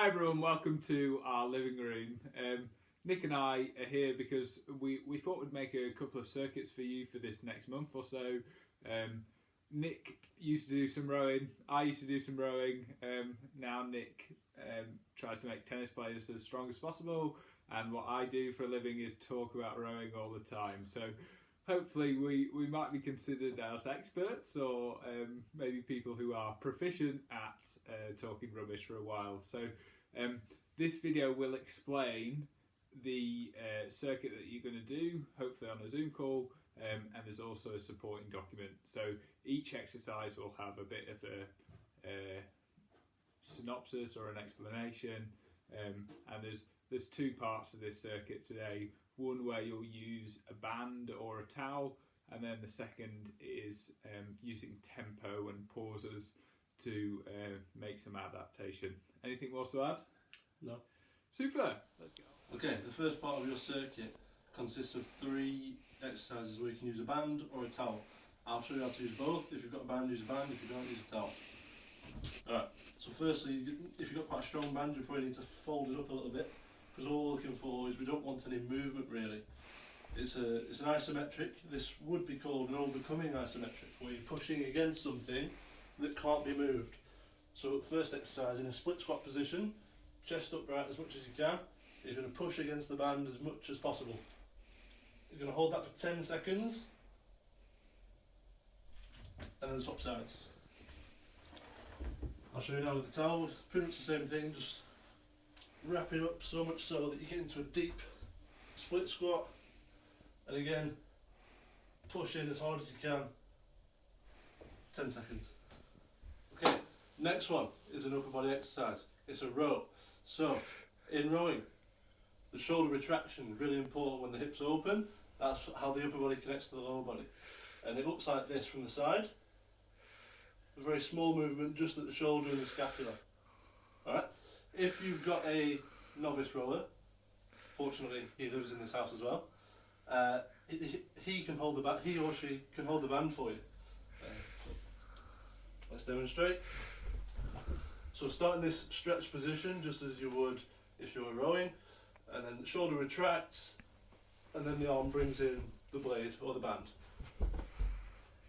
Hi everyone, welcome to our living room. Nick and I are here because we thought we'd make a couple of circuits for you for this next month or so. Nick used to do some rowing, I used to do some rowing. Now Nick tries to make tennis players as strong as possible, and what I do for a living is talk about rowing all the time. So hopefully we might be considered as experts, or maybe people who are proficient at talking rubbish for a while. So this video will explain the circuit that you're going to do, hopefully on a Zoom call, and there's also a supporting document. So each exercise will have a bit of a synopsis or an explanation, and there's two parts of this circuit today. One where you'll use a band or a towel, and then the second is using tempo and pauses to make some adaptation. Anything more to add? No. Super! Let's go. Okay, the first part of your circuit consists of 3 exercises where you can use a band or a towel. I'll show you how to use both. If you've got a band, use a band. If you don't, use a towel. Alright, so firstly, if you've got quite a strong band, you probably need to fold it up a little bit, because all we're looking for is we don't want any movement really. It's an isometric. This would be called an overcoming isometric, where you're pushing against something that can't be moved. So first exercise, in a split squat position, chest upright as much as you can, you're going to push against the band as much as possible. You're going to hold that for 10 seconds, and then swap sides. I'll show you now with the towel, pretty much the same thing, just wrap it up so much so that you get into a deep split squat, and again push in as hard as you can. 10 seconds. Okay, next one is an upper body exercise. It's a row. So in rowing, the shoulder retraction is really important when the hips open. That's how the upper body connects to the lower body, and it looks like this from the side. A very small movement just at the shoulder and the scapula. Alright? If you've got a novice rower, fortunately he lives in this house as well, he can hold the band, he or she can hold the band for you. Let's demonstrate. So start in this stretch position just as you would if you were rowing, and then the shoulder retracts, and then the arm brings in the blade or the band.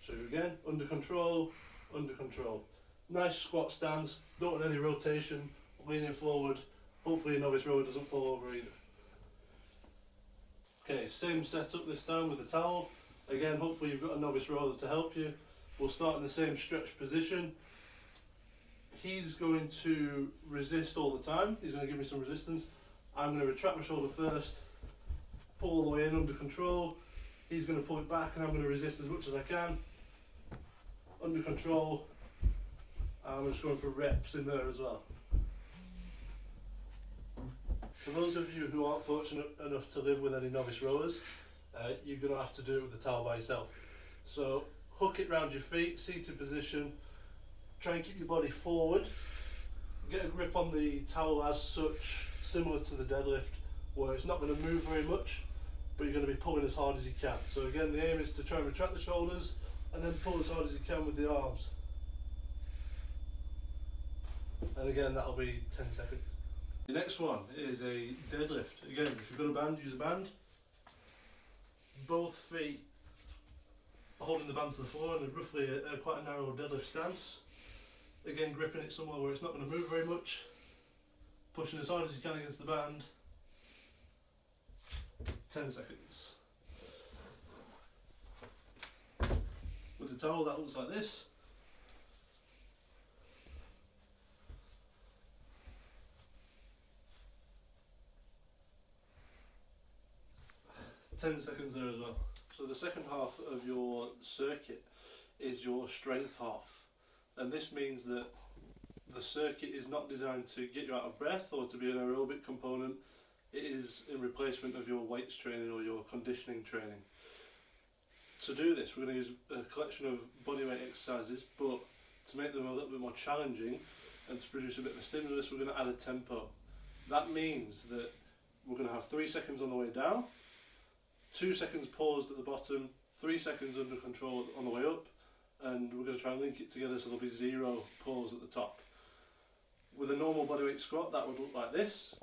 So again, under control, under control. Nice squat stance, don't want any rotation, leaning forward. Hopefully a novice rower doesn't fall over either. Okay, same setup this time with the towel. Again, hopefully you've got a novice rower to help you. We'll start in the same stretch position. He's going to resist all the time. He's going to give me some resistance. I'm going to retract my shoulder first, pull all the way in under control. He's going to pull it back, and I'm going to resist as much as I can. Under control. I'm just going for reps in there as well. For those of you who aren't fortunate enough to live with any novice rowers, you're going to have to do it with the towel by yourself. So hook it round your feet, seated position, try and keep your body forward, get a grip on the towel as such, similar to the deadlift, where it's not going to move very much, but you're going to be pulling as hard as you can. So again, the aim is to try and retract the shoulders, and then pull as hard as you can with the arms. And again, that'll be 10 seconds. The next one is a deadlift. Again, if you've got a band, use a band. Both feet are holding the band to the floor in roughly quite a narrow deadlift stance. Again, gripping it somewhere where it's not going to move very much. Pushing as hard as you can against the band. 10 seconds. With the towel, that looks like this. Ten seconds there as well. So the second half of your circuit is your strength half, and this means that the circuit is not designed to get you out of breath or to be an aerobic component. It is in replacement of your weights training or your conditioning training. To do this, we're going to use a collection of bodyweight exercises, but to make them a little bit more challenging and to produce a bit of a stimulus, we're going to add a tempo. That means that we're going to have 3 seconds on the way down, 2 seconds paused at the bottom, 3 seconds under control on the way up, and we're going to try and link it together so there'll be 0 pause at the top. With a normal bodyweight squat, that would look like this.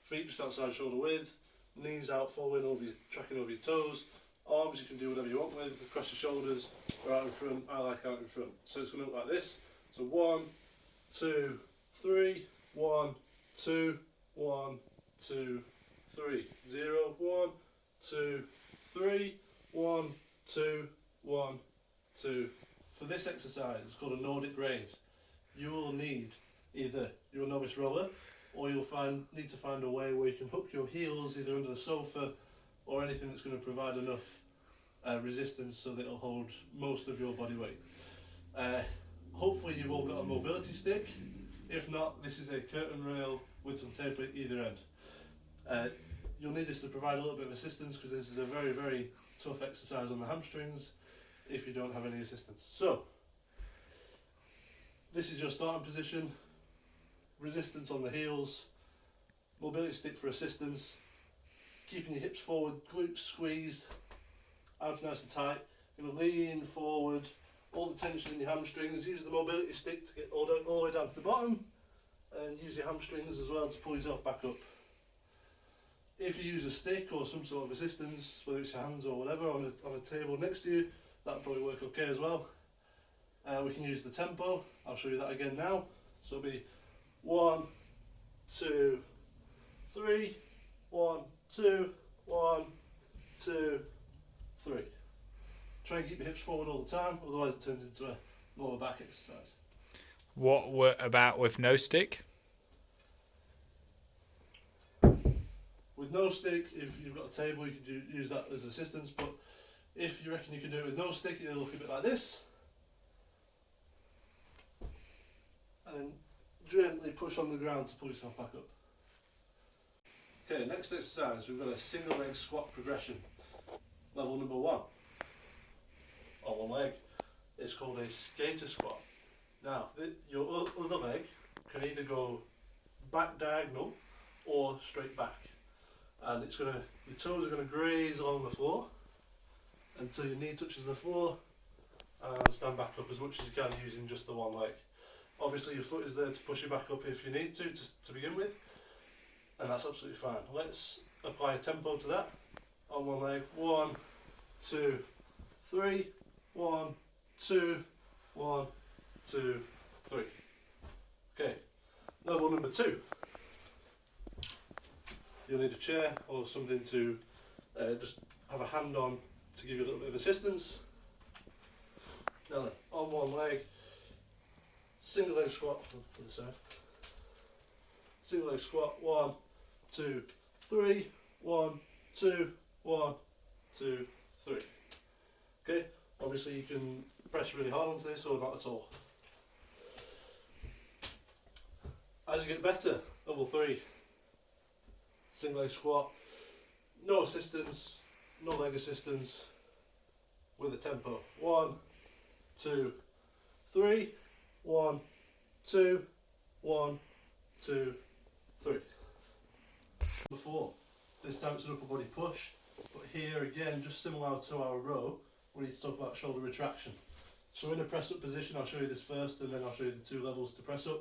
Feet just outside shoulder width, knees out, following over your, tracking over your toes. Arms you can do whatever you want with, across your shoulders or out in front. I like out in front. So it's going to look like this. So 1, 2, 3, 1, 2, 1, 2, 3, 0, 1, 2, 3, 1, 2, 1, 2. For this exercise, it's called a Nordic raise. You will need either your novice roller, or you'll need to find a way where you can hook your heels either under the sofa or anything that's going to provide enough resistance so that it'll hold most of your body weight. Hopefully you've all got a mobility stick. If not, this is a curtain rail with some tape at either end. You'll need this to provide a little bit of assistance because this is a very, very tough exercise on the hamstrings if you don't have any assistance. So, this is your starting position, resistance on the heels, mobility stick for assistance, keeping your hips forward, glutes squeezed, abs nice and tight. You're going to lean forward, all the tension in your hamstrings, use the mobility stick to get all the way down to the bottom, and use your hamstrings as well to pull yourself back up. If you use a stick or some sort of assistance, whether it's your hands or whatever, on a table next to you, that'll probably work okay as well. We can use the tempo. I'll show you that again now. So it'll be 1, 2, 3, 1, 2, 1, 2, 3. Try and keep your hips forward all the time, otherwise it turns into a lower back exercise. What about with no stick? With no stick, if you've got a table, you could use that as assistance, but if you reckon you can do it with no stick, it'll look a bit like this. And then gently push on the ground to pull yourself back up. Okay, next exercise, we've got a single leg squat progression. Level number 1. On one leg. It's called a skater squat. Now, your other leg can either go back diagonal or straight back. And your toes are going to graze along the floor until your knee touches the floor, and stand back up as much as you can using just the one leg. Obviously your foot is there to push you back up if you need to begin with, and that's absolutely fine. Let's apply a tempo to that. On one leg, 1, 2, 3, 1, 2, 1, 2, 3. Okay, level number 2. You'll need a chair or something to just have a hand on to give you a little bit of assistance. Now then, on one leg, single leg squat to the side. Single leg squat, 1, 2, 3, 1, 2, 1, 2, 3. Okay, obviously you can press really hard onto this or not at all. As you get better, level 3. Single leg squat, no assistance, no leg assistance, with a tempo. 1, 2, 3, 1, 2, 1, 2, 3. Before, this time it's an upper body push, but here again, just similar to our row, we need to talk about shoulder retraction. So in a press up position, I'll show you this first and then I'll show you the 2 levels to press up.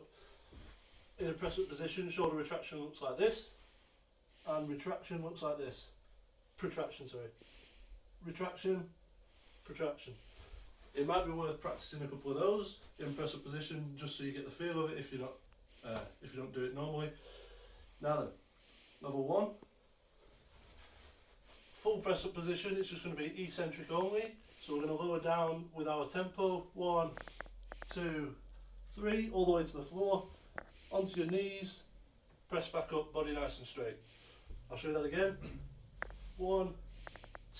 In a press up position, shoulder retraction looks like this. And retraction looks like this. Protraction, sorry. Retraction, protraction. It might be worth practicing a couple of those in press up position just so you get the feel of it if you don't do it normally. Now then, level 1. Full press up position, it's just going to be eccentric only. So we're going to lower down with our tempo. 1, 2, 3, all the way to the floor. Onto your knees, press back up, body nice and straight. I'll show you that again. 1,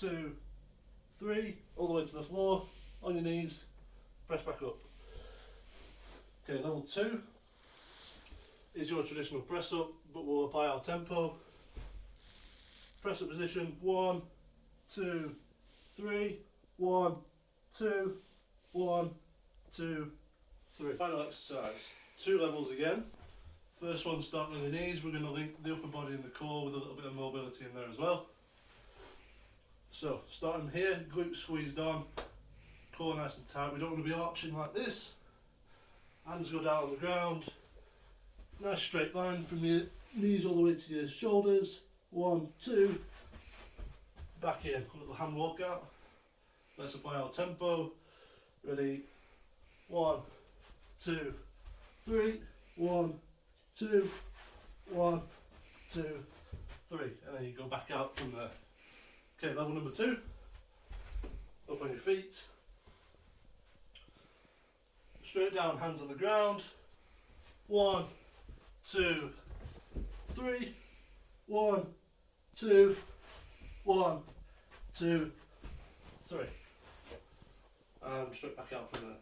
2, 3, all the way to the floor, on your knees, press back up. Okay, level 2 is your traditional press up, but we'll apply our tempo. Press up position, 1, 2, 3, 1, 2, 1, 2, 3. Final exercise, 2 levels again. First one, starting on the knees, we're going to link the upper body and the core with a little bit of mobility in there as well. So, starting here, glutes squeezed on, core nice and tight. We don't want to be arching like this. Hands go down on the ground. Nice straight line from your knees all the way to your shoulders. 1, 2. Back in. A little hand walk out. Let's apply our tempo. Ready? 1, 2, 3. 1, 2, 1, 2, 3. And then you go back out from there. Okay, level number 2. Up on your feet. Straight down, hands on the ground. 1, 2, 3. 1, 2, 1, 2, 3. And straight back out from there.